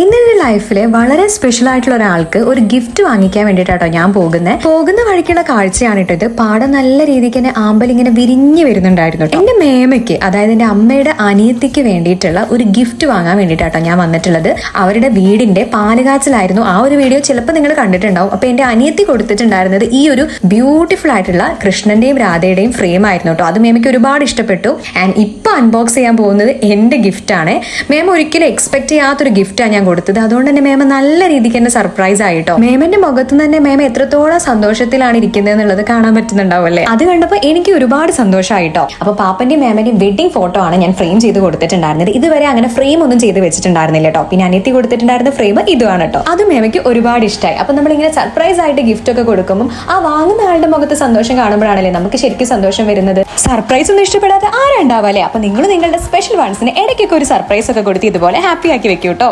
ഇന്നത്തെ ലൈഫിലെ വളരെ സ്പെഷ്യൽ ആയിട്ടുള്ള ഒരാൾക്ക് ഒരു ഗിഫ്റ്റ് വാങ്ങിക്കാൻ വേണ്ടിയിട്ടാട്ടോ ഞാൻ പോകുന്ന വഴിക്കുള്ള കാഴ്ചയാണ് ഇത്. പാടം നല്ല രീതിക്ക് തന്നെ ആമ്പൽ ഇങ്ങനെ വിരിഞ്ഞു വരുന്നുണ്ടായിരുന്നു. എന്റെ മേമയ്ക്ക്, അതായത് എന്റെ അമ്മയുടെ അനിയത്തിക്ക് വേണ്ടിയിട്ടുള്ള ഒരു ഗിഫ്റ്റ് വാങ്ങാൻ വേണ്ടിയിട്ടാട്ടോ ഞാൻ വന്നിട്ടുള്ളത്. അവരുടെ വീടിന്റെ പാലുകാച്ചിലായിരുന്നു. ആ ഒരു വീഡിയോ ചിലപ്പോൾ നിങ്ങൾ കണ്ടിട്ടുണ്ടാവും. അപ്പൊ എന്റെ അനിയത്തി കൊടുത്തിട്ടുണ്ടായിരുന്നത് ഈ ഒരു ബ്യൂട്ടിഫുൾ ആയിട്ടുള്ള കൃഷ്ണന്റെയും രാധയുടെയും ഫ്രെയിം ആയിരുന്നു കേട്ടോ. അത് മേമയ്ക്ക് ഒരുപാട് ഇഷ്ടപ്പെട്ടു. ആൻഡ് ഇപ്പൊ അൺബോക്സ് ചെയ്യാൻ പോകുന്നത് എന്റെ ഗിഫ്റ്റ് ആണ്. മേമ ഒരിക്കലും എക്സ്പെക്ട് ചെയ്യാത്തൊരു ഗിഫ്റ്റാണ് ഞാൻ കൊടുത്തത്. അതുകൊണ്ട് തന്നെ മേമ നല്ല രീതിക്ക് തന്നെ സർപ്രൈസ് ആയിട്ടോ. മേമന്റെ മുഖത്ത് തന്നെ മേമ എത്രത്തോളം സന്തോഷത്തിലാണ് ഇരിക്കുന്നത് എന്നുള്ളത് കാണാൻ പറ്റുന്നുണ്ടാവുമല്ലേ. അത് കണ്ടപ്പോൾ എനിക്ക് ഒരുപാട് സന്തോഷമായിട്ടോ. അപ്പൊ പാപ്പന്റെയും മേമന്റെയും വെഡിങ് ഫോട്ടോ ആണ് ഞാൻ ഫ്രെയിം ചെയ്ത് കൊടുത്തിട്ടുണ്ടായിരുന്നത്. ഇതുവരെ അങ്ങനെ ഫ്രെയിം ഒന്നും ചെയ്ത് വെച്ചിട്ടുണ്ടായിരുന്നില്ല കേട്ടോ. പിന്നെ അനിയത്തി കൊടുത്തിട്ടുണ്ടായിരുന്ന ഫ്രെയിം ഇതുമാണ് കേട്ടോ. അത് മേമയ്ക്ക് ഒരുപാട് ഇഷ്ടമായി. അപ്പൊ നമ്മളിങ്ങനെ സർപ്രൈസ് ആയിട്ട് ഗിഫ്റ്റ് ഒക്കെ കൊടുക്കുമ്പോൾ ആ വാങ്ങുന്ന ആളുടെ മുഖത്ത് സന്തോഷം കാണുമ്പോഴാണല്ലേ നമുക്ക് ശരിക്കും സന്തോഷം വരുന്നത്. സർപ്രൈസ് ഒന്നും ഇഷ്ടപ്പെടാത്ത ആരുണ്ടാവല്ലേ. അപ്പൊ നിങ്ങൾ നിങ്ങളുടെ സ്പെഷ്യൽ വൺസിന് ഇടയ്ക്കൊക്കെ ഒരു സർപ്രൈസ് ഒക്കെ കൊടുത്ത് ഇതുപോലെ ഹാപ്പി ആക്കി വെക്കൂട്ടോ.